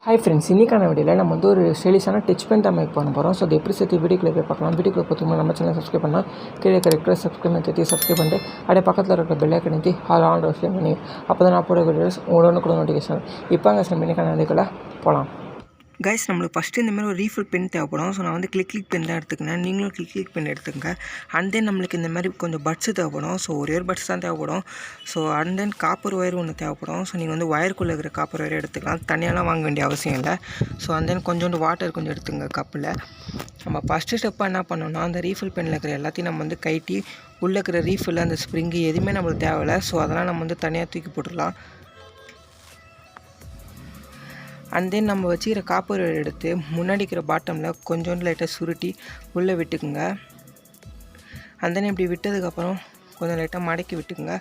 Hi friends, இன்றைக்கான வீடியோவில் நம்ம வந்து ஒரு ஸ்டைலிஷான டச் பென் தான் மேக் பண்ண போகிறோம். ஸோ அது எப்படி சேர்த்து வீடியோக்குள்ளே போய் பார்க்கலாம். வீடியோக்குள்ளே பார்த்துக்கோங்க. நம்ம சேனல் சப்ஸ்கிரைப் பண்ணால் கீழே இருக்கிற சப்ஸ்கிரைப் பண்ணிட்டு அப்படியே பக்கத்தில் இருக்கிற பெல் ஐக்கனை அழுத்தி ஆல் ஆன் ரோஸ்லேயும் பண்ணி அப்போ தான் நான் போட வீடியோஸ் உங்களோட கூட நோட்டிஃபிகேஷன். இப்போ அங்கே நம்ம இன்றைக்கான வீடியோக்குள்ளே போகலாம். கைஸ், நம்மளுக்கு ஃபஸ்ட்டு இந்தமாதிரி ஒரு ரீஃபில் பென் தேவைப்படும். ஸோ நான் வந்து கிளிக் பென் தான் எடுத்துக்கினேன். நீங்களும் கிளிக் பென் எடுத்துக்கங்க. அண்ட் தென் நம்மளுக்கு இந்த மாதிரி கொஞ்சம் பட்ஸு தேவைப்படும். ஸோ ஒரே ஒரு பட்ஸ் தான் தேவைப்படும். So and then copper wire ஒன்று தேவைப்படும். ஸோ நீங்கள் வந்து ஒயருக்குள்ளே இருக்கிற காப்பர் ஒயரை எடுத்துக்கலாம். தனியாலாம் வாங்க வேண்டிய அவசியம் இல்லை. ஸோ அண்ட் தென் கொஞ்சோண்டு வாட்டர் கொஞ்சம் எடுத்துங்க கப்பில். நம்ம ஃபஸ்ட்டு ஸ்டெப்பாக என்ன பண்ணோம்னா, அந்த ரீஃபில் பெனில் இருக்கிற எல்லாத்தையும் நம்ம வந்து கைட்டி உள்ளே இருக்கிற ரீஃபில் அந்த ஸ்ப்ரிங்கு எதுவுமே நம்மளுக்கு தேவையில்லை. ஸோ அதெல்லாம் நம்ம வந்து தனியாக தூக்கி போட்டுடலாம். அண்ட் தென் நம்ம வச்சுக்கிற காப்பர் எடுத்து முன்னாடி இருக்கிற பாட்டமில் கொஞ்சோண்டு லைட்டாக சுருட்டி உள்ளே விட்டுக்குங்க. அண்ட் தென் இப்படி விட்டதுக்கப்புறம் கொஞ்சம் லைட்டாக மடக்கி விட்டுக்குங்க.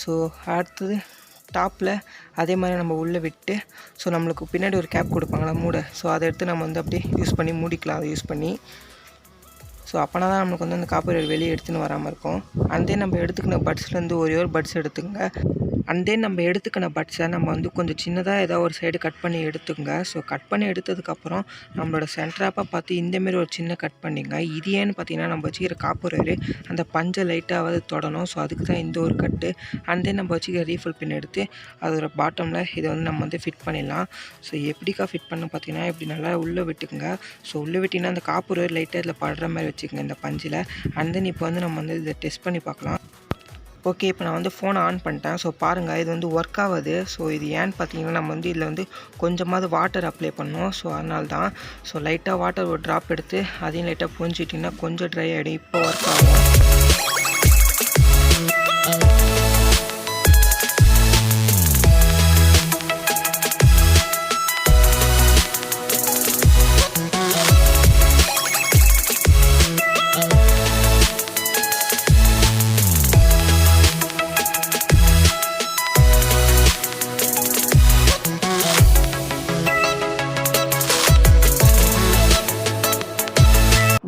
ஸோ அடுத்தது டாப்பில் அதே மாதிரி நம்ம உள்ளே விட்டு, ஸோ நம்மளுக்கு பின்னாடி ஒரு கேப் கொடுப்பாங்களா மூடை, ஸோ அதை எடுத்து நம்ம வந்து அப்படியே யூஸ் பண்ணி மூடிக்கலாம். அதை யூஸ் பண்ணி ஸோ அப்போனா தான் நம்மளுக்கு வந்து அந்த காப்பர் வெளியே எடுத்துன்னு வராமல் இருக்கும். அண்ட் தென் நம்ம எடுத்துக்கின பட்ஸ்லேருந்து ஒரே ஒரு பட்ஸ் எடுத்துங்க. அண்ட் தென் நம்ம எடுத்துக்கின பட்ஸை நம்ம வந்து கொஞ்சம் சின்னதாக ஏதாவது ஒரு சைடு கட் பண்ணி எடுத்துங்க. ஸோ கட் பண்ணி எடுத்ததுக்கப்புறம் நம்மளோட சென்டராப்பாக பார்த்து இந்தமாரி ஒரு சின்ன கட் பண்ணிங்க. இது ஏன்னு பார்த்தீங்கன்னா, நம்ம வச்சுக்கிற காப்பர் ஒயர் அந்த பஞ்சை லைட்டாவது தொடணும். ஸோ அதுக்கு தான் இந்த ஒரு கட்டு. அண்ட் தென் நம்ம வச்சுக்கிற ரீஃபில் பின் எடுத்து அதோட பாட்டமில் இதை வந்து நம்ம வந்து ஃபிட் பண்ணிடலாம். ஸோ எப்படிக்கா ஃபிட் பண்ண பார்த்தீங்கன்னா, இப்படி நல்லா உள்ளே விட்டுக்குங்க. ஸோ உள்ளே விட்டிங்கன்னா அந்த காப்பர் ஒயர் லைட்டாக இதில் படுற மாதிரி வச்சுக்கோங்க இந்த பஞ்சில். அண்ட் தென் இப்போ வந்து நம்ம வந்து இதை டெஸ்ட் பண்ணி பார்க்கலாம். ஓகே, இப்போ நான் வந்து ஃபோனை ஆன் பண்ணிட்டேன். ஸோ பாருங்கள், இது வந்து ஒர்க் ஆகுது. ஸோ இது ஏன்னு பார்த்தீங்கன்னா, நம்ம வந்து இதில் வந்து கொஞ்சமாவது வாட்டர் அப்ளை பண்ணோம். ஸோ அதனால தான். ஸோ லைட்டாக வாட்டர் ஒரு ட்ராப் எடுத்து அதையும் லைட்டாக புரிஞ்சிட்டிங்கன்னா கொஞ்சம் ட்ரை ஆகிடும். இப்போ ஒர்க் ஆகும்.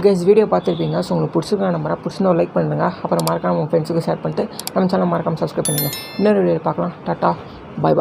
கைஸ், வீடியோ பார்த்துருப்பீங்க. ஸோ உங்களுக்கு பிடிச்சிருக்க நம்பராக பிடிச்சிருந்தா லைக் பண்ணுங்கள். அப்புறம் மறக்காம உங்கள் ஃப்ரெண்ட்ஸுக்கு ஷேர் பண்ணிட்டு நம்ம சேனல் மறக்காமல் சப்ஸ்கிரைப் பண்ணுங்கள். இன்னொரு வீடியோ பார்க்கலாம். டாட்டா, பாய் பாய்.